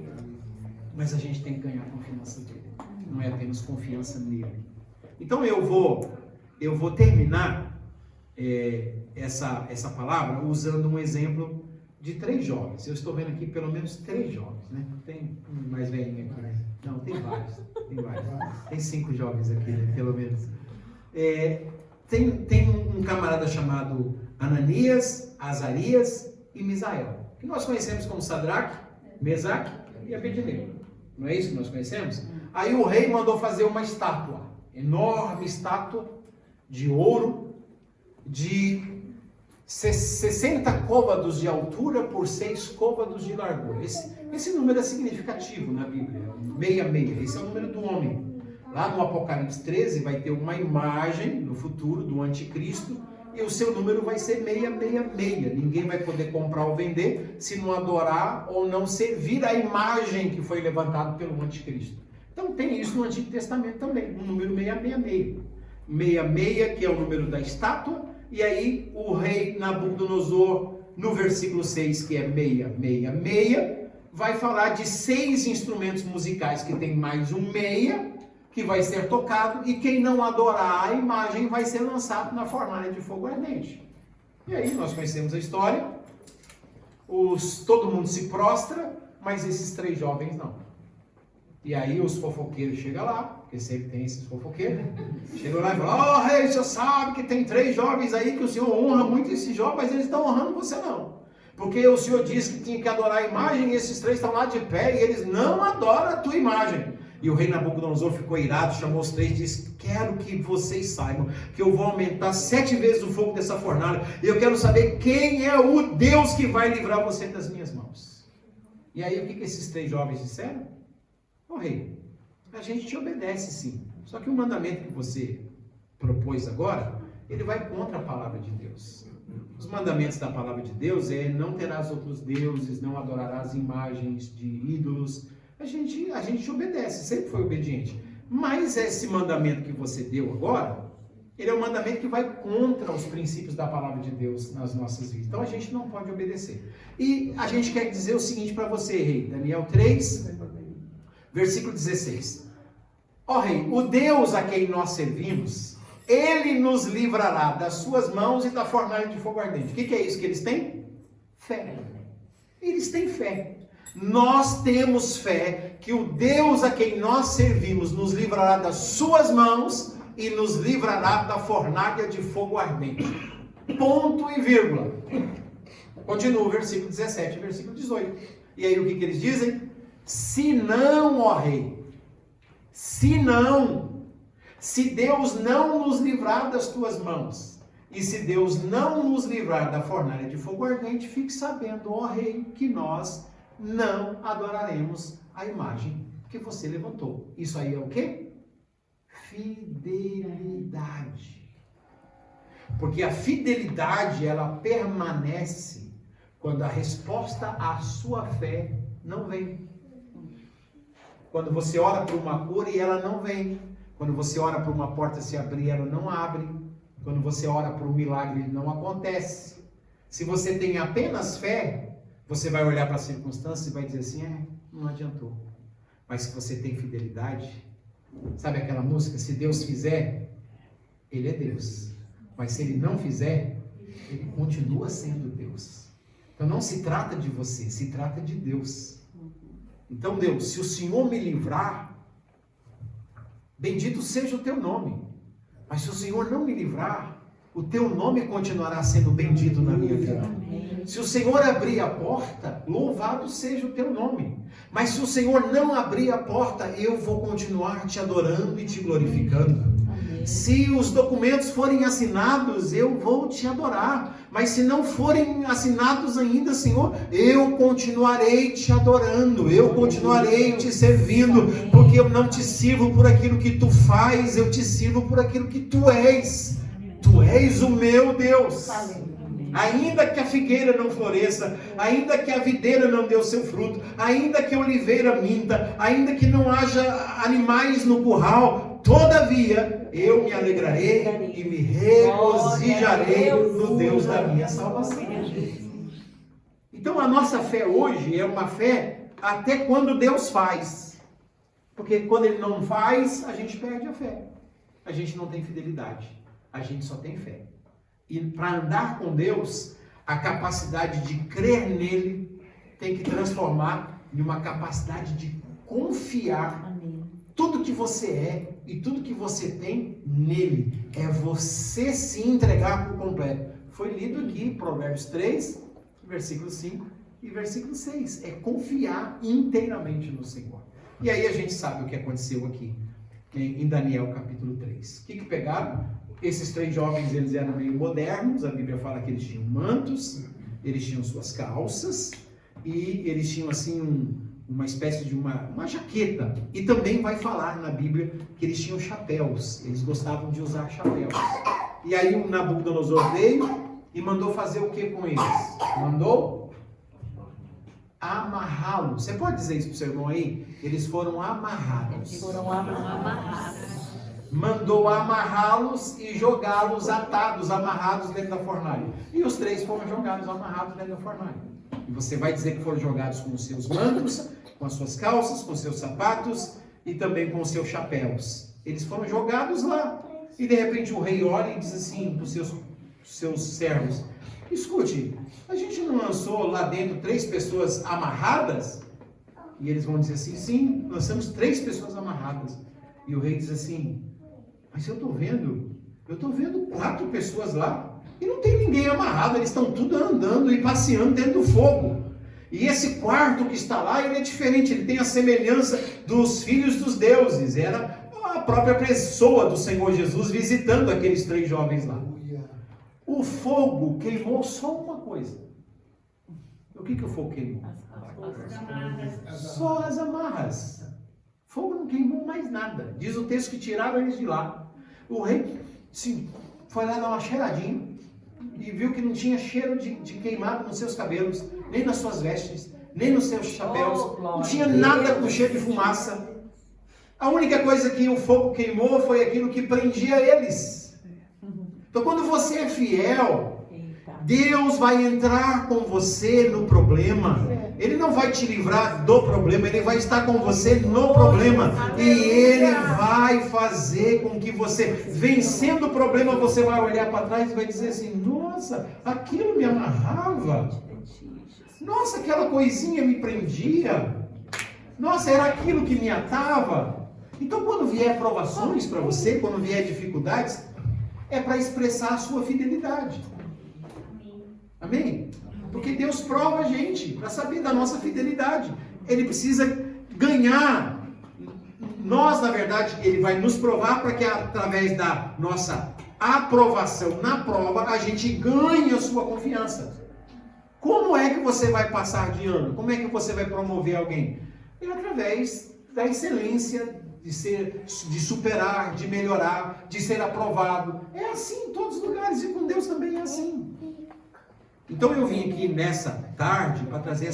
Mas a gente tem que ganhar a confiança dele. Não é apenas confiança nele. Então eu vou terminar essa palavra usando um exemplo de 3 jovens. Eu estou vendo aqui pelo menos 3 jovens, né? Tem um mais velhinho aqui, né? Não, tem vários. Tem 5 jovens aqui, né? Pelo menos. Tem um camarada chamado Ananias, Azarias e Misael, que nós conhecemos como Sadraque, Mesaque e Abednego. Não é isso que nós conhecemos? Aí o rei mandou fazer uma estátua, enorme estátua de ouro, de 60 côvados de altura por 6 côvados de largura. Esse número é significativo na Bíblia, 66, esse é o número do homem. Lá no Apocalipse 13 vai ter uma imagem no futuro do anticristo e o seu número vai ser 666. Ninguém vai poder comprar ou vender se não adorar ou não servir a imagem que foi levantada pelo anticristo. Então tem isso no Antigo Testamento também, o número 666. 66, que é o número da estátua, e aí o rei Nabucodonosor, no versículo 6, que é 666, vai falar de 6 instrumentos musicais que tem mais um 6, que vai ser tocado, e quem não adorar a imagem vai ser lançado na fornalha de fogo ardente. E aí nós conhecemos a história, todo mundo se prostra, mas esses 3 jovens não. E aí os fofoqueiros chegam lá, porque sempre tem esses fofoqueiros, chegam lá e falam, rei, o senhor sabe que tem 3 jovens aí que o senhor honra muito esses jovens, mas eles estão honrando você não. Porque o senhor disse que tinha que adorar a imagem, e esses 3 estão lá de pé, e eles não adoram a tua imagem. E o rei Nabucodonosor ficou irado, chamou os 3 e disse, quero que vocês saibam que eu vou aumentar 7 vezes o fogo dessa fornalha, e eu quero saber quem é o Deus que vai livrar você das minhas mãos. E aí o que esses 3 jovens disseram? Rei, a gente te obedece sim, só que o mandamento que você propôs agora, ele vai contra a palavra de Deus. Os mandamentos da palavra de Deus é não terás outros deuses, não adorarás imagens de ídolos. A gente obedece, sempre foi obediente. Mas esse mandamento que você deu agora, ele é um mandamento que vai contra os princípios da palavra de Deus nas nossas vidas. Então a gente não pode obedecer. E a gente quer dizer o seguinte para você, rei, Daniel 3, versículo 16. Rei, o Deus a quem nós servimos Ele nos livrará das suas mãos e da fornalha de fogo ardente. O que é isso que eles têm? Fé. Eles têm fé. Nós temos fé que o Deus a quem nós servimos nos livrará das suas mãos e nos livrará da fornalha de fogo ardente. Ponto e vírgula. Continua o versículo 17 e versículo 18. E aí o que eles dizem? Se não, ó rei, se Deus não nos livrar das tuas mãos, e se Deus não nos livrar da fornalha de fogo ardente, fique sabendo, ó rei, que nós não adoraremos a imagem que você levantou. Isso aí é o quê? Fidelidade. Porque a fidelidade, ela permanece quando a resposta à sua fé não vem. Quando você ora por uma cura e ela não vem. Quando você ora por uma porta se abrir, ela não abre. Quando você ora por um milagre, ele não acontece. Se você tem apenas fé, você vai olhar para a circunstância e vai dizer assim, não adiantou. Mas se você tem fidelidade, sabe aquela música? Se Deus fizer, Ele é Deus. Mas se Ele não fizer, Ele continua sendo Deus. Então não se trata de você, se trata de Deus. Então Deus, se o Senhor me livrar, bendito seja o teu nome. Mas se o Senhor não me livrar, o teu nome continuará sendo bendito na minha vida. Se o Senhor abrir a porta, louvado seja o teu nome. Mas se o Senhor não abrir a porta, eu vou continuar te adorando e te glorificando. Se os documentos forem assinados, eu vou te adorar. Mas se não forem assinados ainda, Senhor, eu continuarei te adorando. Eu continuarei te servindo. Porque eu não te sirvo por aquilo que tu faz, eu te sirvo por aquilo que tu és. Tu és o meu Deus. Ainda que a figueira não floresça, ainda que a videira não dê o seu fruto, ainda que a oliveira minta, ainda que não haja animais no curral, todavia eu me alegrarei e me regozijarei no Deus da minha salvação. Então a nossa fé hoje é uma fé até quando Deus faz. Porque quando Ele não faz, a gente perde a fé. A gente não tem fidelidade. A gente só tem fé. E para andar com Deus, a capacidade de crer nele tem que transformar em uma capacidade de confiar. Amém. Tudo que você é e tudo que você tem nele é você se entregar por completo. Foi lido aqui Provérbios 3, versículo 5 e versículo 6. É confiar inteiramente no Senhor. E aí a gente sabe o que aconteceu aqui em Daniel capítulo 3. O que pegaram? Esses três jovens, eles eram meio modernos, a Bíblia fala que eles tinham mantos, eles tinham suas calças, e eles tinham assim uma espécie de uma jaqueta. E também vai falar na Bíblia que eles tinham chapéus, eles gostavam de usar chapéus. E aí o Nabucodonosor veio e mandou fazer o que com eles? Mandou amarrá-los. Você pode dizer isso para o seu irmão aí? Eles foram amarrados. Mandou amarrá-los e jogá-los atados, amarrados dentro da fornalha. E os três foram jogados amarrados dentro da fornalha. E você vai dizer que foram jogados com os seus mantos, com as suas calças, com os seus sapatos e também com os seus chapéus. Eles foram jogados lá. E de repente o rei olha e diz assim para os seus servos: escute, a gente não lançou lá dentro 3 pessoas amarradas? E eles vão dizer assim: sim, lançamos 3 pessoas amarradas. E o rei diz assim: mas eu estou vendo 4 pessoas lá e não tem ninguém amarrado, eles estão tudo andando e passeando dentro do fogo. E esse quarto que está lá, ele é diferente, ele tem a semelhança dos filhos dos deuses. Era a própria pessoa do Senhor Jesus visitando aqueles 3 jovens lá. O fogo queimou só uma coisa. O que o fogo queimou? Só as amarras. Fogo não queimou mais nada. Diz o texto que tiraram eles de lá. O rei sim, foi lá dar uma cheiradinha e viu que não tinha cheiro de queimado nos seus cabelos, nem nas suas vestes, nem nos seus chapéus. Não tinha nada com cheiro de fumaça. A única coisa que o fogo queimou foi aquilo que prendia eles. Então quando você é fiel, Deus vai entrar com você no problema. Ele não vai te livrar do problema, Ele vai estar com você no problema. E Ele vai fazer com que você, vencendo o problema, você vai olhar para trás e vai dizer assim: nossa, aquilo me amarrava. Nossa, aquela coisinha me prendia. Nossa, era aquilo que me atava. Então, quando vier provações para você, quando vier dificuldades, é para expressar a sua fidelidade. Amém? Porque Deus prova a gente para saber da nossa fidelidade. Ele precisa ganhar. Nós, na verdade, Ele vai nos provar para que através da nossa aprovação na prova, a gente ganhe a sua confiança. Como é que você vai passar de ano? Como é que você vai promover alguém? É através da excelência, de superar, de melhorar, de ser aprovado. É assim em todos os lugares, e com Deus também é assim. Então eu vim aqui nessa tarde para trazer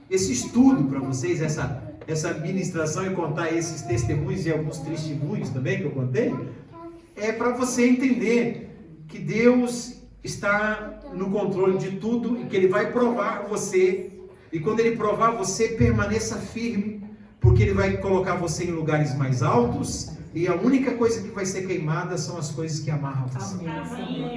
esse estudo para vocês, essa ministração, e contar esses testemunhos e alguns testemunhos também que eu contei. É para você entender que Deus está no controle de tudo e que Ele vai provar você. E quando Ele provar você, permaneça firme, porque Ele vai colocar você em lugares mais altos. E a única coisa que vai ser queimada são as coisas que amarram você.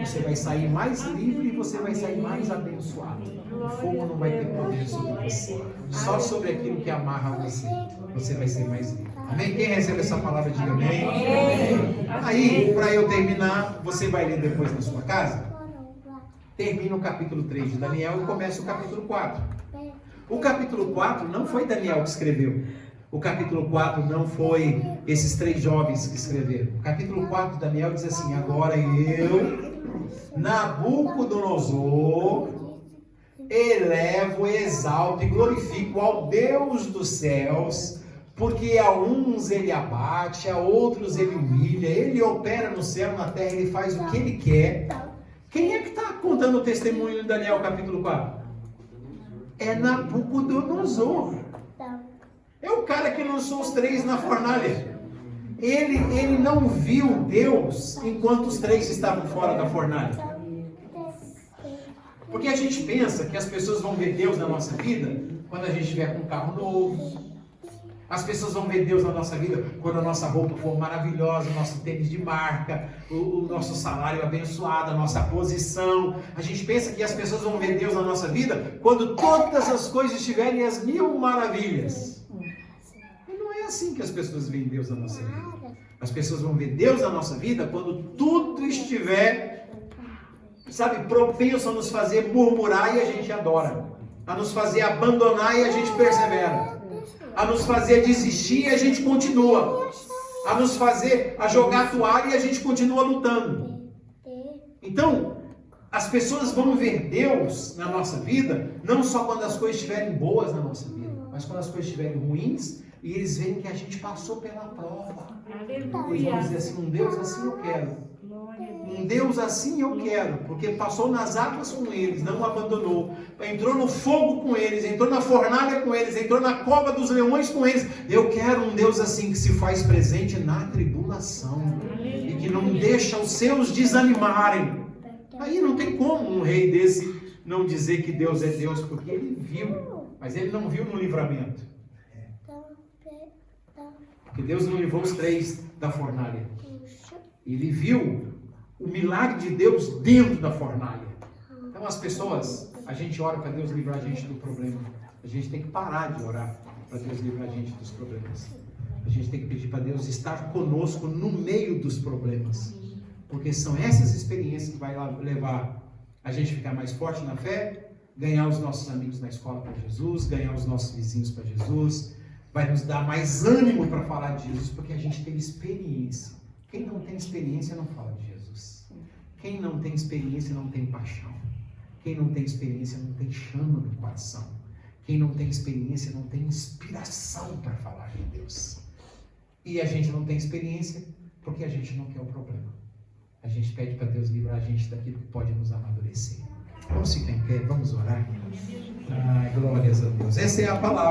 Você vai sair mais livre e você vai sair mais abençoado. O fogo não vai ter poder sobre você. Só sobre aquilo que amarra você, você vai ser mais livre. Amém? Quem recebe essa palavra, diga amém. Aí, para eu terminar, você vai ler depois na sua casa. Termina o capítulo 3 de Daniel e começa o capítulo 4. O capítulo 4 não foi Daniel que escreveu. O capítulo 4 não foi esses 3 jovens que escreveram. O capítulo 4 de Daniel diz assim: agora eu, Nabucodonosor, elevo, exalto e glorifico ao Deus dos céus, porque a uns ele abate, a outros ele humilha, ele opera no céu, na terra, ele faz o que ele quer. Quem é que está contando o testemunho de Daniel, capítulo 4? É Nabucodonosor. É o cara que lançou os 3 na fornalha. Ele não viu Deus enquanto os 3 estavam fora da fornalha. Porque a gente pensa que as pessoas vão ver Deus na nossa vida quando a gente estiver com um carro novo. As pessoas vão ver Deus na nossa vida quando a nossa roupa for maravilhosa, o nosso tênis de marca, o nosso salário abençoado, a nossa posição. A gente pensa que as pessoas vão ver Deus na nossa vida quando todas as coisas estiverem às 1000 maravilhas. E não é assim que as pessoas veem Deus na nossa vida. As pessoas vão ver Deus na nossa vida quando tudo estiver, propenso a nos fazer murmurar e a gente adora. A nos fazer abandonar e a gente persevera. A nos fazer desistir e a gente continua. A nos fazer jogar a toalha e a gente continua lutando. Então, as pessoas vão ver Deus na nossa vida, não só quando as coisas estiverem boas na nossa vida, mas quando as coisas estiverem ruins, e eles veem que a gente passou pela prova. Eles vão dizer assim: um Deus assim eu quero. Um Deus assim eu quero, porque passou nas águas com eles, não abandonou, entrou no fogo com eles, entrou na fornalha com eles, entrou na cova dos leões com eles. Eu quero um Deus assim, que se faz presente na tribulação e que não deixa os seus desanimarem. Aí não tem como um rei desse não dizer que Deus é Deus, porque ele viu, mas ele não viu no livramento. Porque Deus não livrou os 3 da fornalha. Ele viu o milagre de Deus dentro da fornalha. Então as pessoas, a gente ora para Deus livrar a gente do problema. A gente tem que parar de orar para Deus livrar a gente dos problemas. A gente tem que pedir para Deus estar conosco no meio dos problemas. Porque são essas experiências que vai levar a gente a ficar mais forte na fé, ganhar os nossos amigos na escola para Jesus, ganhar os nossos vizinhos para Jesus, vai nos dar mais ânimo para falar de Jesus, porque a gente tem experiência. Quem não tem experiência não fala de Jesus. Quem não tem experiência não tem paixão. Quem não tem experiência não tem chama no coração. Quem não tem experiência não tem inspiração para falar de Deus. E a gente não tem experiência porque a gente não quer o problema. A gente pede para Deus livrar a gente daquilo que pode nos amadurecer. Vamos ficar em pé, vamos orar. Glórias a Deus. Essa é a palavra.